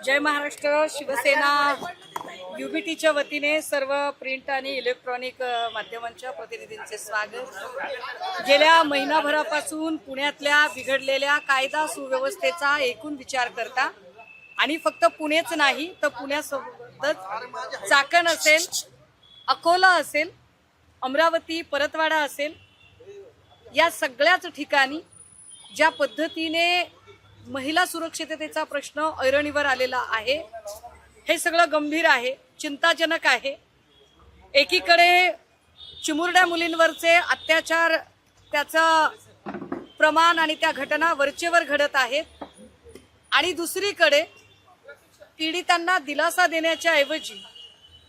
जय महाराष्ट्र. शिवसेना युबीटीच्या वतीने सर्व प्रिंट आणि इलेक्ट्रॉनिक माध्यमांच्या प्रतिनिधींचे स्वागत. गेल्या महिनाभरापासून पुण्यातल्या बिघडलेल्या कायदा सुव्यवस्थेचा एकूण विचार करता आणि फक्त पुणेच नाही तर पुण्यासोबतच चाकण असेल, अकोला असेल, अमरावती, परतवाडा असेल, या सगळ्याच ठिकाणी ज्या पद्धतीने महिला सुरक्षिततेचा प्रश्न ऐरणीवर आलेला आहे हे सगळं गंभीर आहे, चिंताजनक आहे. एकीकडे चिमुरड्या मुलींवरचे अत्याचार, त्याचं प्रमाण आणि त्या घटना वरचेवर घडत आहेत आणि दुसरीकडे पीडितांना दिलासा देण्याच्या ऐवजी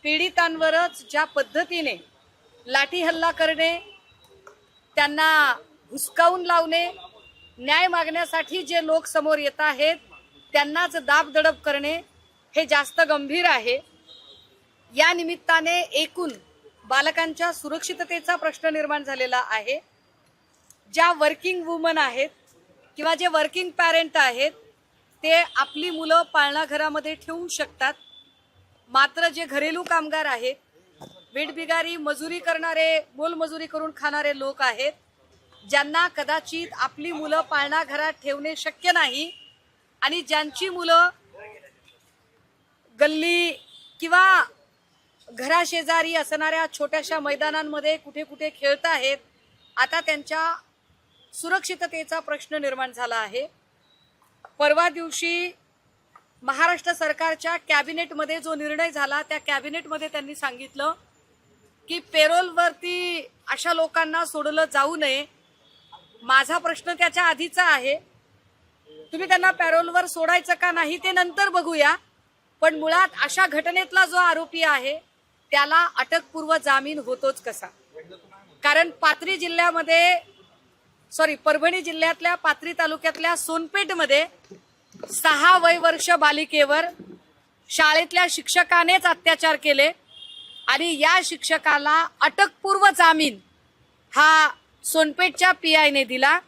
पीडितांवरच ज्या पद्धतीने लाठी हल्ला करणे, त्यांना हुसकावून लावणे, न्याय मागण्यासाठी जे लोक समोर येत आहेत त्यांनाच दाबदडप करणे हे जास्त गंभीर आहे. या निमित्ताने एकूण बालकांच्या सुरक्षिततेचा प्रश्न निर्माण झालेला आहे. ज्या वर्किंग वुमन आहेत किंवा जे वर्किंग पॅरेंट आहेत ते आपली मुलं पाळणाघरामध्ये ठेवू शकतात, मात्र जे घरेलू कामगार आहेत, वेठबिगारी मजुरी करणारे, मोलमजुरी करून खाणारे लोक आहेत, ज्यांना कदाचित आपली मुलं पाळणाघरात ठेवणे शक्य नाही आणि ज्यांची मुलं गल्ली किंवा घराशेजारी असणाऱ्या छोट्याशा मैदानांमध्ये कुठे कुठे खेळत आहेत, आता त्यांच्या सुरक्षिततेचा प्रश्न निर्माण झाला आहे. परवा दिवशी महाराष्ट्र सरकारच्या कॅबिनेटमध्ये जो निर्णय झाला त्या कॅबिनेटमध्ये त्यांनी सांगितलं की पेरोलवरती अशा लोकांना सोडलं जाऊ नये. माझा प्रश्न त्याच्या आधीचा आहे, तुम्ही त्यांना पॅरोलवर सोडायचं का नाही ते नंतर बघूया, पण मुळात अशा घटनेतला जो आरोपी आहे त्याला अटकपूर्व जामीन होतोच कसा? कारण परभणी जिल्ह्यातल्या पाथरी तालुक्यातल्या सोनपेठमध्ये 6 वर्ष बालिकेवर शाळेतल्या शिक्षकानेच अत्याचार केले आणि या शिक्षकाला अटकपूर्व जामीन हा सोनपेठच्या पीआयने दिला.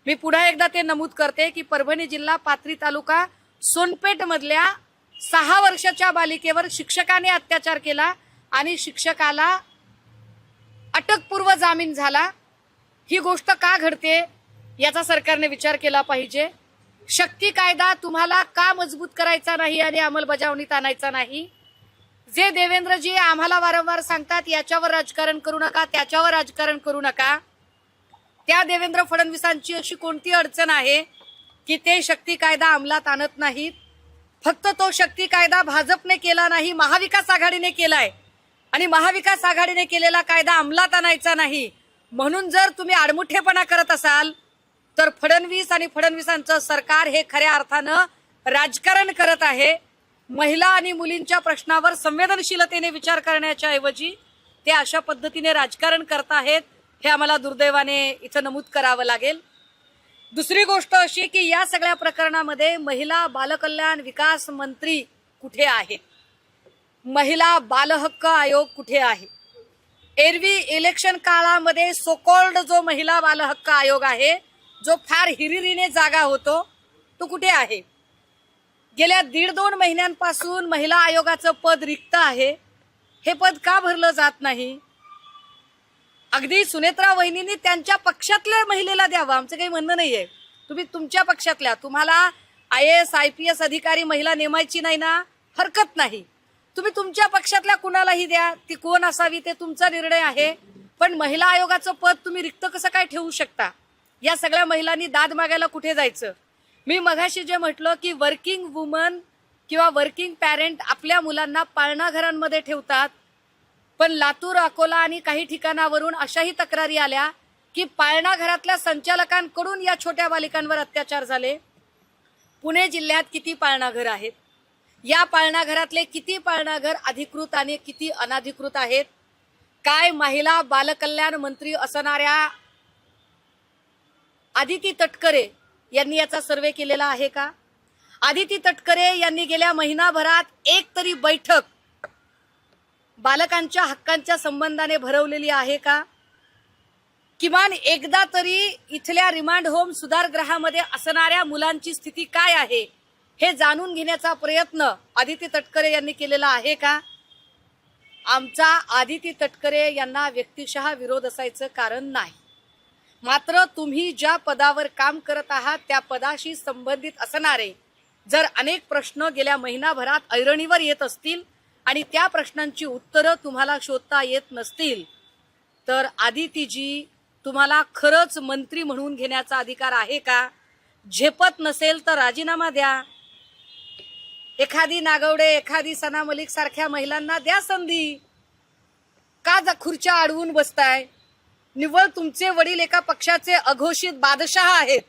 मी पुन्हा एकदा ते नमूद करते की परभणी जिल्हा पाथरी तालुका सोनपेठ मधल्या 6 वर्षाच्या बालिकेवर शिक्षकाने अत्याचार केला आणि शिक्षकाला अटकपूर्व जामीन झाला. ही गोष्ट का घडते याचा सरकारने विचार केला पाहिजे. शक्ती कायदा तुम्हाला का मजबूत करायचा नाही आणि अंमलबजावणीत आणायचा नाही? जे देवेंद्रजी आम्हाला वारंवार सांगतात याच्यावर राजकारण करू नका, त्याच्यावर राजकारण करू नका, त्या देवेंद्र फडणवीसांची अशी कोणती अडचण आहे की ते शक्ती कायदा अंमलात आणत नाहीत? फक्त तो शक्ती कायदा भाजपने केला नाही, महाविकास आघाडीने केलाय आणि महाविकास आघाडीने केलेला कायदा अंमलात आणायचा नाही म्हणून जर तुम्ही आडमुठेपणा करत असाल तर फडणवीस आणि फडणवीसांचं सरकार हे खऱ्या अर्थानं राजकारण करत आहे. महिला आणि मुलींच्या प्रश्नावर संवेदनशीलतेने विचार करण्याच्या ऐवजी ते अशा पद्धतीने राजकारण करत आहेत हे आम्हाला दुर्दैवाने इथं नमूद करावं लागेल. दुसरी गोष्ट अशी की या सगळ्या प्रकरणामध्ये महिला बालकल्याण विकास मंत्री कुठे आहेत? महिला बालहक्क आयोग कुठे आहे? एरवी इलेक्शन काळामध्ये सोकॉल्ड जो महिला बालहक्क आयोग आहे, जो फार हिरिरीने जागा होतो, तो कुठे आहे? गेल्या 1.5-2 महिन्यांपासून महिला आयोगाचं पद रिक्त आहे. हे पद का भरलं जात नाही? अगदी सुनेत्रा वहिनींनी त्यांच्या पक्षातल्या महिलेला द्यावं, आमचं काही म्हणणं नाहीये. तुम्ही तुमच्या पक्षातल्या, तुम्हाला IAS IPS अधिकारी महिला नेमायची नाही ना, हरकत नाही, तुम्ही तुमच्या पक्षातल्या कुणालाही द्या, ती कोण असावी ते तुमचा निर्णय आहे. पण महिला आयोगाचं पद तुम्ही रिक्त कसं काय ठेवू शकता? या सगळ्या महिलांनी दाद मागायला कुठे जायचं? मी मगाशी जे म्हटलं की वर्किंग वुमन किंवा वर्किंग पॅरेंट आपल्या मुलांना पाळणाघरांमध्ये ठेवतात, पण लातूर, अकोला आणि काही ठिकाणावरून अशाही तक्रारी आल्या की पाळणाघरातल्या संचालकांकडून या छोट्या बालिकांवर अत्याचार झाले. पुणे जिल्ह्यात किती पाळणाघर आहेत? या पाळणाघरातले किती पाळणाघर अधिकृत आणि किती अनधिकृत आहेत? काय महिला बालकल्याण मंत्री असणाऱ्या आदिती तटकरे यांनी याचा सर्वे केलेला आहे का? आदिती तटकरे यांनी गेल्या महिनाभरात एक तरी बैठक बालकांच्या हक्कांच्या संबंधाने भरवलेली आहे का? किमान एकदा तरी इथल्या रिमांड होम सुधारगृहामध्ये असणाऱ्या मुलांची स्थिती काय आहे हे जाणून घेण्याचा प्रयत्न आदिती तटकरे यांनी केलेला आहे का? आमचा आदिती तटकरे यांना व्यक्तिशः विरोध असायचं कारण नाही, मात्र तुम्ही ज्या पदावर काम करत आहात त्या पदाशी संबंधित असणारे जर अनेक प्रश्न गेल्या महिनाभरात ऐरणीवर येत असतील आणि त्या प्रश्नांची उत्तरं तुम्हाला शोधता येत नसतील तर आदितीजी तुम्हाला खरंच मंत्री म्हणून घेण्याचा अधिकार आहे का? झेपत नसेल तर राजीनामा द्या. एखादी नागवडे, एखादी सना मलिक सारख्या महिलांना द्या संधी. का खुर्च्या अडवून बसताय? निव्वळ तुमचे वडील एका पक्षाचे अघोषित बादशाह आहेत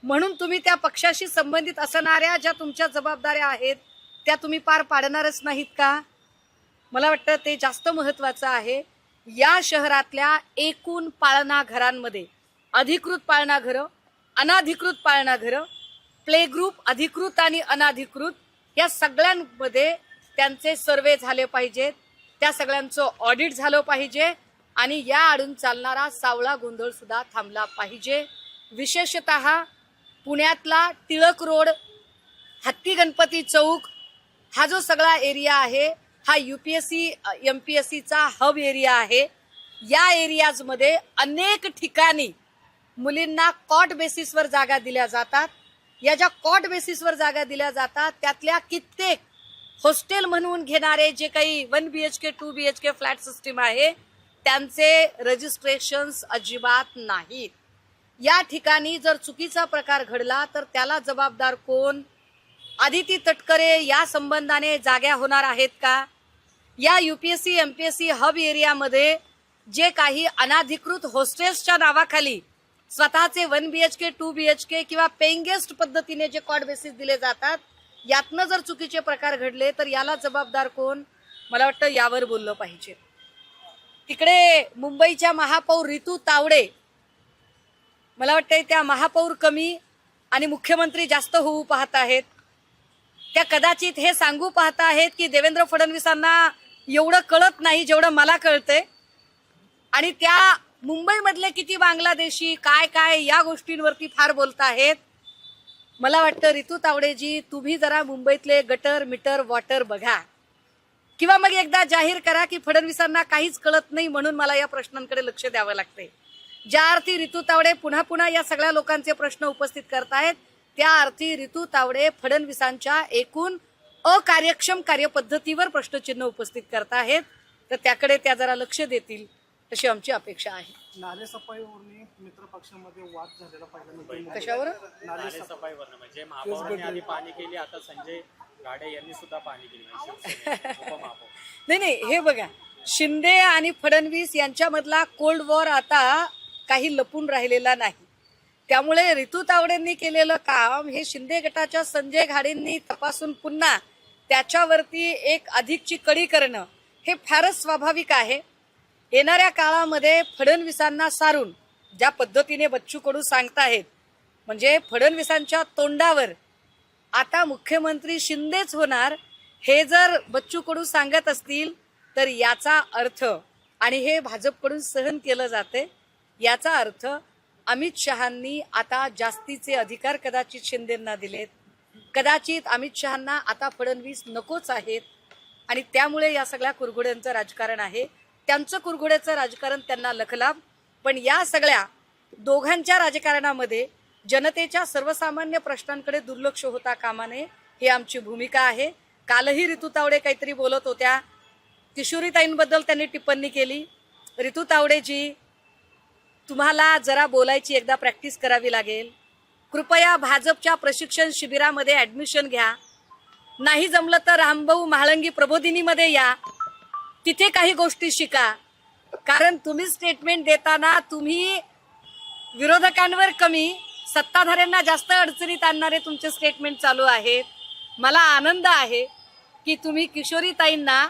म्हणून तुम्ही त्या पक्षाशी संबंधित असणाऱ्या ज्या तुमच्या जबाबदाऱ्या आहेत त्या तुम्ही पार पाडणारच नाहीत का? मला वाटतं ते जास्त महत्वाचं आहे. या शहरातल्या एकूण पाळणा घरांमध्ये अधिकृत पाळणा घरं, अनाधिकृत पाळणा घरं, प्ले ग्रुप अधिकृत आणि अनाधिकृत या सगळ्यांमध्ये त्यांचे सर्वे झाले पाहिजेत, त्या सगळ्यांचं ऑडिट झालं पाहिजे आणि या आडून चालणारा सावळा गोंधळ सुद्धा थांबला पाहिजे. विशेषतः पुण्यातला टिळक रोड, हत्ती गणपती चौक हा जो सगळा एरिया आहे हा UPSC MPSCचा हब एरिया आहे. या एरियाजमध्ये अनेक ठिकाणी मुलींना कॉट बेसिसवर जागा दिल्या जातात. या ज्या कॉट बेसिसवर जागा दिल्या जातात त्यातल्या कित्येक हॉस्टेल म्हणून घेणारे जे काही 1 BHK 2 BHK फ्लॅट सिस्टीम आहे त्यांचे रजिस्ट्रेशन्स अजिबात नाहीत. या ठिकाणी जर चुकीचा प्रकार घडला तर त्याला जबाबदार कोण? आदिती तटकरे या संबंधाने जाग्या होणार आहेत का? या UPSC MPSC हब एरियामध्ये जे काही अनाधिकृत हॉस्टेल्सच्या नावाखाली स्वतःचे 1 BHK 2 BHK किंवा पेइंग गेस्ट पद्धतीने जे कॉट बेसिस दिले जातात यातनं जर चुकीचे प्रकार घडले तर याला जबाबदार कोण? मला वाटतं यावर बोललं पाहिजे. तिकडे मुंबईच्या महापौर रितू तावडे, मला वाटतं त्या महापौर कमी आणि मुख्यमंत्री जास्त होऊ पाहत आहेत. त्या कदाचित हे सांगू पाहत आहेत की देवेंद्र फडणवीसांना एवढं कळत नाही जेवढं मला कळतंय आणि त्या मुंबईमधले किती बांगलादेशी काय काय या गोष्टींवरती फार बोलत आहेत. मला वाटतं रितू तावडेजी तुम्ही जरा मुंबईतले गटर मीटर वॉटर बघा किंवा मग एकदा जाहीर करा की फडणवीसांना काहीच कळत नाही म्हणून मला या प्रश्नांकडे लक्ष द्यावं लागतंय. ज्या अर्थी रितू तावडे पुन्हा पुन्हा या सगळ्या लोकांचे प्रश्न उपस्थित करतायत त्या अर्थी रितू तावडे फडणवीसांच्या एकूण अकार्यक्षम कार्यपद्धतीवर प्रश्नचिन्ह उपस्थित करतायत. तर त्याकडे त्या जरा लक्ष देतील अशी आमची अपेक्षा आहे. नाले सफाईवरून मित्र पक्षामध्ये वाद झालेला पाहिला. कशावर? नाले सफाईवर म्हणजे महापौरांनी आधी पाणी केली, आता संजय गाडे यांनी सुद्धा पाणी केली. नाही, हे बघा, शिंदे आणि फडणवीस यांच्यामधला कोल्ड वॉर आता काही लपून राहिलेला नाही. त्यामुळे रितू तावडेंनी केलेलं काम हे शिंदे गटाच्या संजय घाडेंनी तपासून पुन्हा त्याच्यावरती एक अधिकची कडी करणं हे फारच स्वाभाविक आहे. येणाऱ्या काळामध्ये फडणवीसांना सारून ज्या पद्धतीने बच्चू कडू सांगताहेत म्हणजे फडणवीसांच्या तोंडावर आता मुख्यमंत्री शिंदेच होणार हे जर बच्चू कडू सांगत असतील तर याचा अर्थ, आणि हे भाजपकडून सहन केलं जाते, याचा अर्थ अमित शहांनी आता जास्तीचे अधिकार कदाचित शिंदेंना दिलेत. कदाचित अमित शहांना आता फडणवीस नकोच आहेत आणि त्यामुळे या सगळ्या कुरघोड्यांचं राजकारण आहे. त्यांचं कुरघोड्याचं राजकारण त्यांना लखलाभ. पण या सगळ्या दोघांच्या राजकारणामध्ये जनतेच्या सर्वसामान्य प्रश्नांकडे दुर्लक्ष होता कामा नये ही आमची भूमिका आहे. कालही रितू तावडे काहीतरी बोलत होत्या, किशोरीताईंबद्दल त्यांनी टिप्पणी केली. रितू तावडेजी तुम्हाला जरा बोलायची एकदा प्रॅक्टिस करावी लागेल. कृपया भाजपच्या प्रशिक्षण शिबिरामध्ये ऍडमिशन घ्या. नाही जमलं तर रामभाऊ म्हाळंगी प्रबोधिनीमध्ये या, तिथे काही गोष्टी शिका. कारण तुम्ही स्टेटमेंट देताना तुम्ही विरोधकांवर कमी सत्ताधाऱ्यांना जास्त अडचणीत आणणारे तुमचे स्टेटमेंट चालू आहेत. मला आनंद आहे की तुम्ही किशोरीताईंना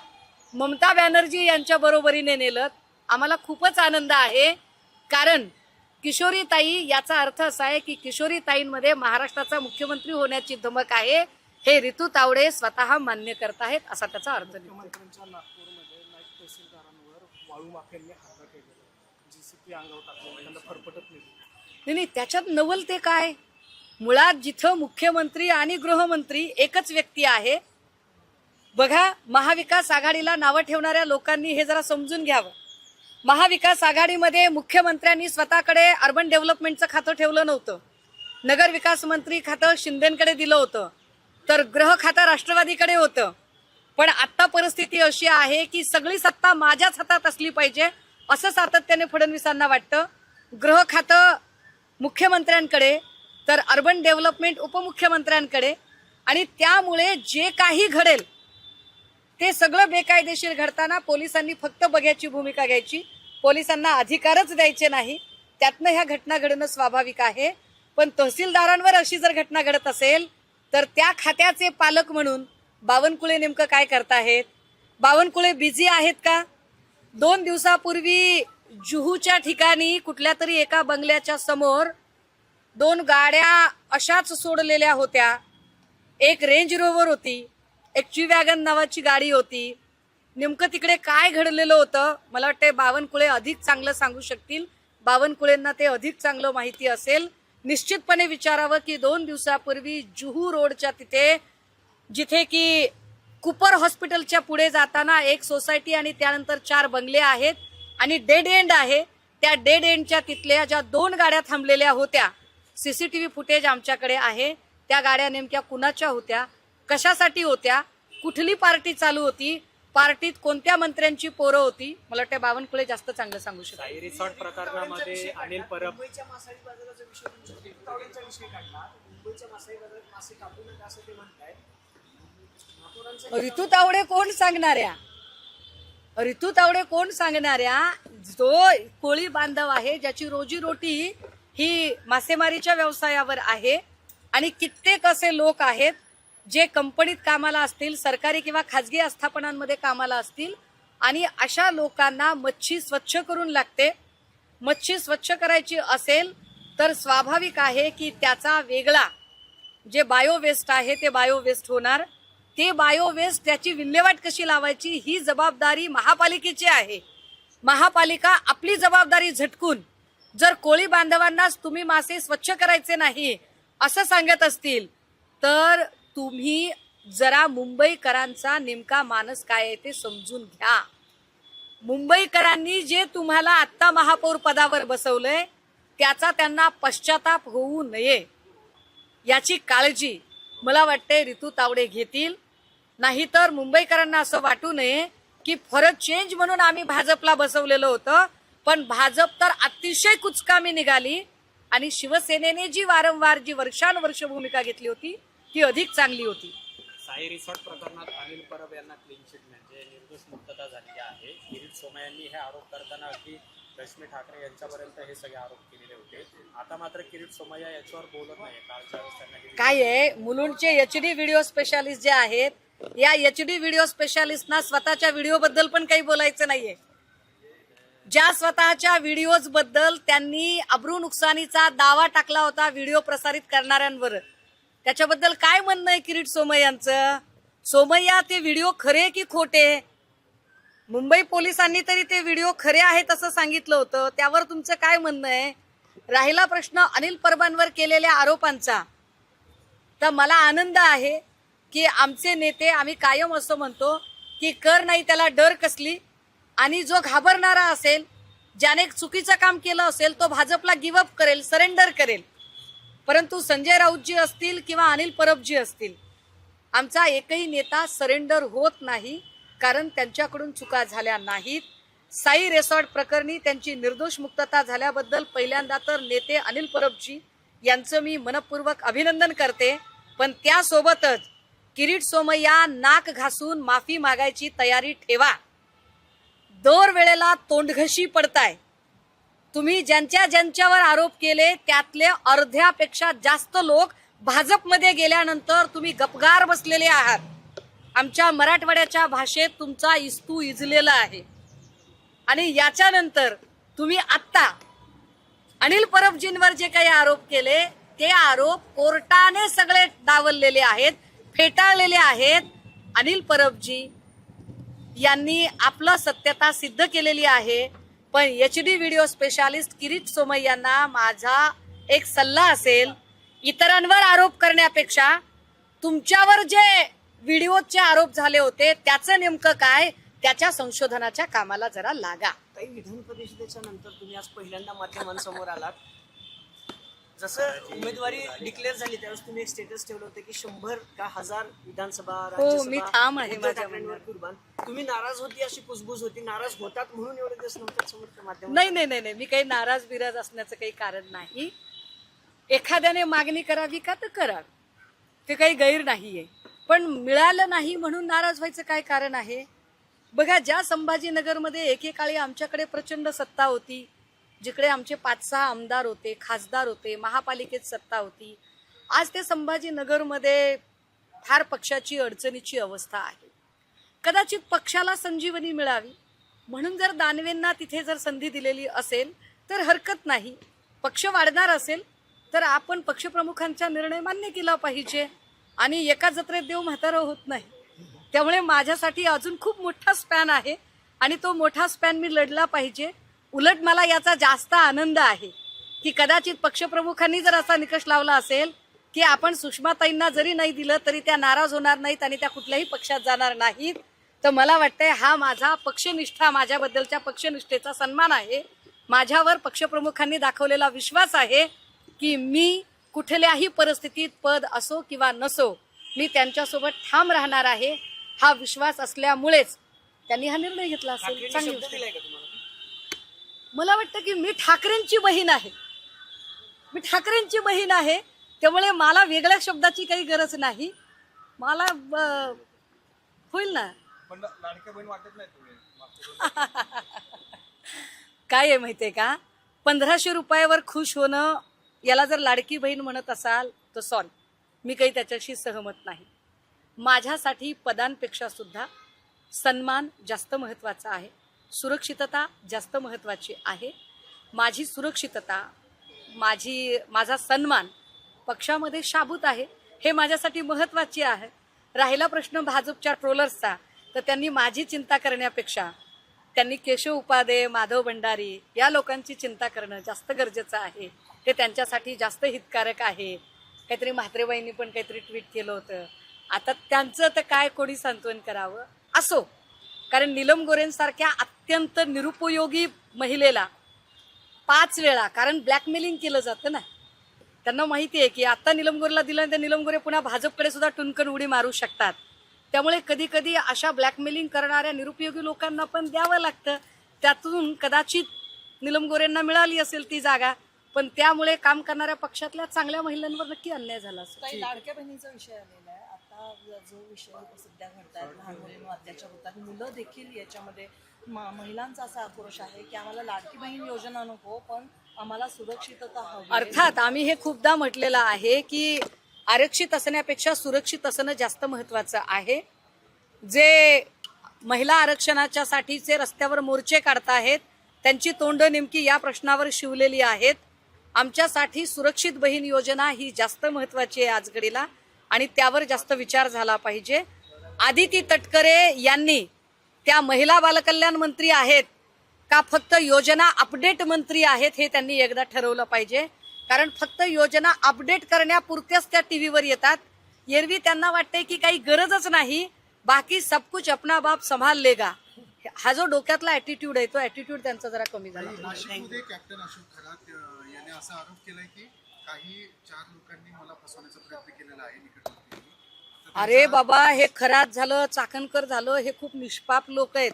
ममता बॅनर्जी यांच्या बरोबरीने नेलत. आम्हाला खूपच आनंद आहे कारण किशोरीताई याचा अर्थ असा आहे की किशोरीताईंमध्ये महाराष्ट्राचा मुख्यमंत्री होण्याची धमक आहे हे रितू तावडे स्वतः मान्य करतायत असा त्याचा अर्थ. मुख्यमंत्र्यांच्या नागपूरमध्ये नाईक तहसीलदारांवर वाळू माफियांनी हल्ला केलेला, GCP अंगावर टाकलेला, त्यांना फरफटत नाही. त्याच्यात नवल ते काय? मुळात जिथं मुख्यमंत्री आणि गृहमंत्री एकच व्यक्ती आहे, बघा, महाविकास आघाडीला नावं ठेवणाऱ्या लोकांनी हे जरा समजून घ्यावं. महाविकास आघाडीमध्ये मुख्यमंत्र्यांनी स्वतःकडे अर्बन डेव्हलपमेंटचं खातं ठेवलं नव्हतं. नगर विकास मंत्री खातं शिंदेकडे दिलं होतं, तर गृह खातं राष्ट्रवादीकडे होतं. पण आता परिस्थिती अशी आहे की सगळी सत्ता माझ्याच हातात असली पाहिजे असं सातत्याने फडणवीसांना वाटतं. गृह खातं मुख्यमंत्र्यांकडे, तर अर्बन डेव्हलपमेंट उपमुख्यमंत्र्यांकडे, आणि त्यामुळे जे काही घडेल ते सगळं बेकायदेशीर घडताना पोलिसांनी फक्त बघ्याची भूमिका घ्यायची, पोलिसांना अधिकारच द्यायचे नाही. त्यातनं ह्या घटना घडणं स्वाभाविक आहे. पण तहसीलदारांवर अशी जर घटना घडत असेल तर त्या खात्याचे पालक म्हणून बावनकुळे नेमकं काय करताहेत? बावनकुळे बिझी आहेत का? 2 दिवसापूर्वी जुहूच्या ठिकाणी कुठल्या तरी एका बंगल्याच्या समोर 2 गाड्या अशाच सोडलेल्या होत्या. एक रेंज रोव्हर होती, एक जी-वॅगन नावाची गाडी होती. नेमकं तिकडे काय घडलेलं होतं मला वाटतं बावनकुळे अधिक चांगलं सांगू शकतील. बावनकुळेंना ते अधिक चांगलं माहिती असेल. निश्चितपणे विचारावं की 2 दिवसापूर्वी जुहू रोडच्या तिथे, जिथे की कुपर हॉस्पिटलच्या पुढे जाताना एक सोसायटी आणि त्यानंतर 4 बंगले आहेत आणि डेड एंड आहे, त्या डेड एंडच्या तिथल्या ज्या 2 गाड्या थांबलेल्या होत्या, सीसीटीव्ही फुटेज आमच्याकडे आहे. त्या गाड्या नेमक्या कुणाच्या होत्या, कशासाठी होत्या, कुठली पार्टी चालू होती, पार्टीत कोणत्या मंत्र्यांची पोरं होती, मला वाटतं बावनकुळे जास्त चांगलं सांगू शकतात. साई रिसॉर्ट प्रकरणामध्ये अनिल परब मुंबईच्या मासळी बाजाराचा विषय तुमच्या तावड्यांचा विषय काढला. मुंबईच्या मासळी बाजारात मासे कापू नका असं ते म्हणतायत. ऋतू तावडे कोण सांगणाऱ्या? ऋतू तावडे कोण सांगणाऱ्या? जो कोळी बांधव आहे, ज्याची रोजीरोटी ही मासेमारीच्या व्यवसायावर आहे, आणि कित्येक असे लोक आहेत जे कंपनीत कामाला असतील, सरकारी किंवा खाजगी आस्थापनांमध्ये कामाला असतील, आणि अशा लोकांना मच्छी स्वच्छ करून लागते. मच्छी स्वच्छ करायची असेल तर स्वाभाविक आहे की त्याचा वेगळा जे बायो वेस्ट आहे ते बायो वेस्ट होणार. ते बायो वेस्ट त्याची विल्हेवाट कशी लावायची ही जबाबदारी महापालिकेची आहे. महापालिका आपली जबाबदारी झटकून जर कोळी बांधवांनाच तुम्ही मासे स्वच्छ करायचे नाही असं सांगत असतील तर तुम्ही जरा मुंबईकरांचा नेमका मानस काय आहे ते समजून घ्या. मुंबईकरांनी जे तुम्हाला आत्ता महापौर पदावर बसवलंय त्याचा त्यांना पश्चाताप होऊ नये याची काळजी मला वाटते ऋतू तावडे घेतील. नाहीतर मुंबईकरांना असं वाटू नये की फॉर चेंज म्हणून आम्ही भाजपला बसवलेलं होतं, पण भाजप तर अतिशय कुचकामी निघाली आणि शिवसेनेने जी वारंवार जी वर्षानुवर्ष भूमिका घेतली होती ती अधिक चांगली होती. साई रिसॉर्ट प्रकरणात अनिल परब यांना क्लीन चिट म्हणजे निर्दोष मुक्तता झालेली आहे. किरीट सोमय्या यांनी हे आरोप करताना अगदी रश्मी ठाकरे यांच्यापर्यंत हे सगळे आरोप केलेले होते. आता मात्र किरीट सोमय्या याच्यावर बोलत नाही. कालच्या वेळेस त्यांना काय आहे, मुलुंडचे HD व्हिडिओ स्पेशालिस्ट जे आहेत, या HD व्हिडिओ स्पेशालिस्टना स्वतःच्या व्हिडिओ बद्दल पण काही बोलायचं नाहीये. ज्या स्वतःच्या व्हिडिओज बद्दल त्यांनी अब्रू नुकसानीचा दावा टाकला होता व्हिडिओ प्रसारित करणाऱ्यांवर, त्याच्याबद्दल काय म्हणणं आहे किरीट सोमय्यांचं? सोमय्या, ते व्हिडिओ खरे की खोटे? मुंबई पोलिसांनी तरी ते व्हिडिओ खरे आहेत असं सांगितलं होतं, त्यावर तुमचं काय म्हणणं आहे? राहिला प्रश्न अनिल परबांवर केलेल्या आरोपांचा, तर मला आनंद आहे की आमचे नेते, आम्ही कायम असं म्हणतो की कर नाही त्याला डर कसली, आणि जो घाबरणारा असेल, ज्याने चुकीचं काम केलं असेल तो भाजपला गिव्ह अप करेल, सरेंडर करेल. परंतु संजय राऊतजी असतील किंवा अनिल परबजी असतील, आमचा एकही नेता सरेंडर होत नाही, कारण त्यांच्याकडून चुका झाल्या नाहीत. साई रिसॉर्ट प्रकरणी त्यांची निर्दोष मुक्तता झाल्याबद्दल पहिल्यांदा तर नेते अनिल परबजी यांचं मी मनपूर्वक अभिनंदन करते. पण त्यासोबतच किरीट सोमय्या नाक घासून माफी मागायची तयारी ठेवा. दर वेळेला तोंडघशी पडताय तुम्ही. ज्यांच्यावर आरोप केले त्यातले अर्ध्यापेक्षा जास्त लोक भाजपमध्ये गेल्यानंतर तुम्ही गपगार बसलेले आहात. आमच्या मराठवाड्याच्या भाषेत तुमचा इस्तू इजलेला आहे. आणि याच्यानंतर तुम्ही आत्ता अनिल परबजींवर जे काही आरोप केले ते आरोप कोर्टाने सगळे डावललेले आहेत, फेटाळलेले आहेत. अनिल परबजी यांनी आपलं सत्यता सिद्ध केलेली आहे. पण HD व्हिडिओ स्पेशालिस्ट किरीट सोमय्यांना माझा एक सल्ला असेल इतरांवर आरोप करण्यापेक्षा तुमच्यावर जे व्हिडिओचे आरोप झाले होते त्याचं नेमकं काय, त्याच्या संशोधनाच्या कामाला जरा लागा. ताई, विधान परिषदेच्या नंतर तुम्ही आज पहिल्यांदा माध्यमांसमोर आलात. जसं उमेदवारी डिक्लेअर झाली त्यावेळेस तुम्ही एक स्टेटस ठेवलं होतं की 100 का 1000 विधानसभा मी ठाम आहे उद्धव माझ्या ठाकरेंवर कुर्बान. तुम्ही नाराज होती अशी कुजबूज होती, नाराज होतात म्हणून एवढे दिवस नंतर समोर माध्यम. नाही, मी काही नाराज बिराज असण्याचं काही कारण नाही. एखाद्याने मागणी करावी का तर करा, ते काही गैर नाहीये. पण मिळालं नाही म्हणून नाराज व्हायचं काय कारण आहे? बघा, ज्या संभाजीनगरमध्ये एकेकाळी आमच्याकडे प्रचंड सत्ता होती, जिकडे आमचे 5-6 आमदार होते, खासदार होते, महापालिकेत सत्ता होती, आज ते संभाजीनगरमध्ये फार पक्षाची अडचणीची अवस्था आहे. कदाचित पक्षाला संजीवनी मिळावी म्हणून जर दानवेंना तिथे जर संधी दिलेली असेल तर हरकत नाही. पक्ष वाढणार असेल तर आपण पक्षप्रमुखांचा निर्णय मान्य केला पाहिजे. आणि एका जत्रेत देव म्हातारं होत नाही. त्यामुळे माझ्यासाठी अजून खूप मोठा स्पॅन आहे आणि तो मोठा स्पॅन मी लढला पाहिजे. उलट मला याचा जास्त आनंद आहे की कदाचित पक्षप्रमुखांनी जर असा निकष लावला असेल की आपण सुषमाताईंना जरी नाही दिलं तरी त्या नाराज होणार नाहीत आणि त्या कुठल्याही पक्षात जाणार नाहीत, तर मला वाटतंय हा माझा पक्षनिष्ठा, माझ्याबद्दलच्या पक्षनिष्ठेचा सन्मान आहे. माझ्यावर पक्षप्रमुखांनी दाखवलेला विश्वास आहे की मी कुठल्याही परिस्थितीत, पद असो किंवा नसो, मी त्यांच्यासोबत ठाम राहणार आहे. हा विश्वास असल्यामुळेच त्यांनी हा निर्णय घेतला असेल. ठाकरेंनी चांगली शब्द गोष्ट. दिलाय का तुम्हाला? मला वाटतं की मी ठाकरेंची बहीण आहे, मी ठाकरेंची बहीण आहे. त्यामुळे मला वेगळ्या शब्दाची काही गरज नाही. मला होईल ना. पण लाडक्या बहीण वाटत नाही तुम्ही. काय आहे माहितीये का, 1500 रुपयावर खुश होणं याला जर लाडकी बहीण म्हणत असाल तर सॉरी, मी काही त्याच्याशी सहमत नाही. माझ्यासाठी पदांपेक्षा सुद्धा सन्मान जास्त महत्त्वाचा आहे, सुरक्षितता जास्त महत्त्वाची आहे. माझी सुरक्षितता, माझा सन्मान पक्षामध्ये शाबूत आहे, हे माझ्यासाठी महत्त्वाचे आहे. राहिला प्रश्न भाजपच्या ट्रोलर्सचा, तर त्यांनी माझी चिंता करण्यापेक्षा त्यांनी केशव उपाध्ये, माधव भंडारी या लोकांची चिंता करणं जास्त गरजेचं आहे. ते त्यांच्यासाठी जास्त हितकारक आहे. काहीतरी म्हात्रेबाईंनी पण काहीतरी ट्विट केलं होतं. आता त्यांचं तर काय कोणी सांत्वन करावं असो, कारण नीलम गोरेंसारख्या अत्यंत निरुपयोगी महिलेला 5 वेळा, कारण ब्लॅकमेलिंग केलं जातं ना, त्यांना माहिती आहे की आता नीलम गोरेला दिलं तर नीलम गोरे पुन्हा भाजपकडे सुद्धा टुनकन उडी मारू शकतात. त्यामुळे कधी कधी अशा ब्लॅकमेलिंग करणाऱ्या निरुपयोगी लोकांना पण द्यावं लागतं. त्यातून कदाचित नीलम गोरेंना मिळाली असेल ती जागा, पण त्यामुळे काम करणाऱ्या पक्षातल्या चांगल्या महिलांवर नक्की अन्याय झाला असेल. काही लाडक्या बहिणीचा विषय आलेला आहे. आता जो विषय सध्या घडतात, लहान मुलींवर अत्याचार होतात, मुलं देखील याच्यामध्ये महिलांचा असा आक्रोश आहे की आम्हाला लाडकी बहीण योजना नको, पण आम्हाला सुरक्षितता हवी. अर्थात आम्ही हे खूपदा म्हटलेलं आहे की आरक्षित असण्यापेक्षा सुरक्षित असणं जास्त महत्वाचं आहे. जे महिला आरक्षणाच्या साठीचे रस्त्यावर मोर्चे काढताहेत त्यांची तोंड नेमकी या प्रश्नावर शिवलेली आहेत. आमच्यासाठी सुरक्षित बहीण योजना ही जास्त महत्वाची आहे आज घडीला, आणि त्यावर जास्त विचार झाला पाहिजे. आदिती तटकरे यांनी त्या महिला बालकल्याण मंत्री आहेत का फक्त योजना अपडेट मंत्री आहेत हे त्यांनी एकदा ठरवलं पाहिजे. कारण फक्त योजना अपडेट करण्यापुरत्याच त्या टीव्हीवर येतात. एरवी त्यांना वाटते की काही गरजच नाही, बाकी सब कुछ अपना बाप संभाल लेगा. हा जो डोक्यातला ऍटिट्यूड आहे तो ऍटिट्यूड त्यांचा जरा कमी झाला. नाशिकमध्ये कॅप्टन अशोक खरात याने असा आरोप केलाय की काही 4 लोकांनी मला फसवण्याचा प्रयत्न केलेला आहे निकटवर्ती. अरे बाबा, हे खरात झालं, चाकणकर झालं, हे खूप निष्पाप लोक आहेत.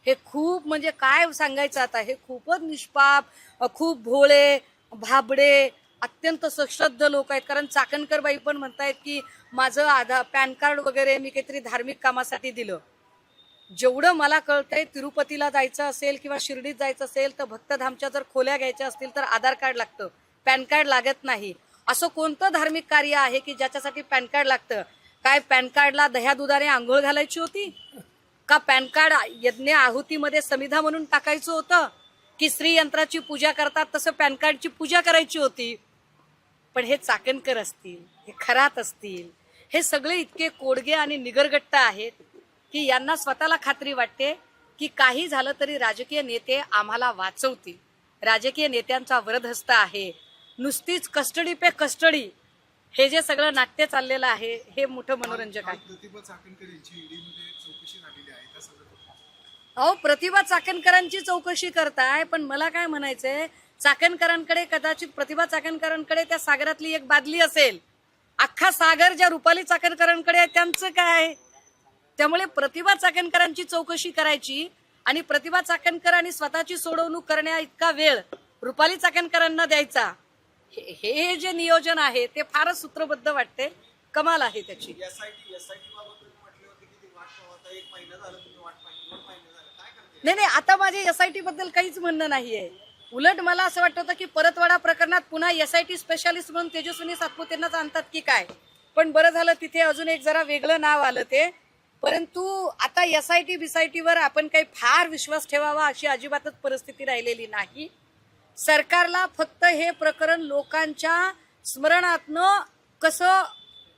हे खूप म्हणजे काय सांगायचं आता, हे खूपच निष्पाप, खूप भोळे भाबडे, अत्यंत सश्रद्ध लोक आहेत. कारण चाकणकर बाई पण म्हणतायत की माझं पॅन कार्ड वगैरे मी काहीतरी धार्मिक कामासाठी दिलं. जेवढं मला कळतंय, तिरुपतीला जायचं असेल किंवा शिर्डीत जायचं असेल तर भक्तधामच्या जर खोल्या घ्यायच्या असतील तर आधार कार्ड लागतं, पॅन कार्ड लागत नाही. असं कोणतं धार्मिक कार्य आहे की ज्याच्यासाठी पॅन कार्ड लागतं? काय पॅन कार्डला दह्या दुधाने आंघोळ घालायची होती का? पॅन कार्ड यज्ञ आहुतीमध्ये समिधा म्हणून टाकायचं होतं की श्रीयंत्राची पूजा करतात तसं पॅन कार्डची पूजा करायची होती? पण हे चाकणकर असतील, हे खरात असतील, हे सगळे इतके कोडगे आणि निगरगट्ट आहेत की यांना स्वतःला खात्री वाटते की काही झालं तरी राजकीय नेते आम्हाला वाचवतील. राजकीय नेत्यांचा वरदहस्त आहे. नुसतीच कस्टडी पे कस्टडी, हे जे सगळं नाट्य चाललेलं आहे हे मोठं मनोरंजक काल आहे. प्रतिभा चाकणकर यांची ईडीमध्ये चौकशी झालेली आहे त्या संदर्भात अहो, प्रतिभा चाकणकरांची चौकशी करताय, पण मला काय म्हणायचंय, चाकणकरांकडे कदाचित प्रतिभा चाकणकरांकडे त्या सागरातली एक बादली असेल, अख्खा सागर ज्या रुपाली चाकणकरांकडे आहे त्यांचं काय? त्यामुळे प्रतिभा चाकणकरांची चौकशी करायची आणि प्रतिभा चाकणकरांनी स्वतःची सोडवणूक करण्या इतका वेळ रुपाली चाकणकरांना द्यायचा, हे जे नियोजन आहे ते फारच सूत्रबद्ध वाटते. कमाल आहे त्याची. नाही, आता माझे SIT बद्दल काहीच म्हणणं नाहीये. उलट मला असं वाटतं होतं की परतवाडा प्रकरणात पुन्हा SIT स्पेशालिस्ट म्हणून तेजस्विनी सातपुतेंनाच आणतात की काय, पण बरं झालं तिथे अजून एक जरा वेगळं नाव आलं ते. परंतु आता SIT बिसायटीवर आपण काही फार विश्वास ठेवावा अशी अजिबातच परिस्थिती राहिलेली नाही. सरकारला फक्त हे प्रकरण लोकांच्या स्मरणातनं कसं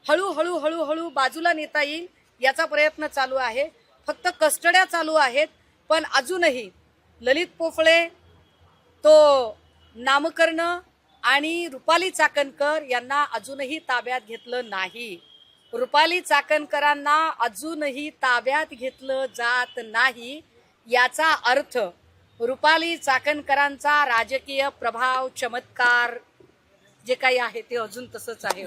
हळूहळू हळूहळू बाजूला नेता येईल याचा प्रयत्न चालू आहे. फक्त कस्टड्या चालू आहेत, पण अजूनही ललित पोफळे, तो नामकर्ण आणि रुपाली चाकणकर यांना अजूनही ताब्यात घेतलं नाही. रुपाली चाकणकरांना अजूनही ताब्यात घेतलं जात नाही. याचा अर्थ रुपाली चाकणकरांचा राजकीय प्रभाव, चमत्कार जे काही आहे ते अजून तसंच आहे.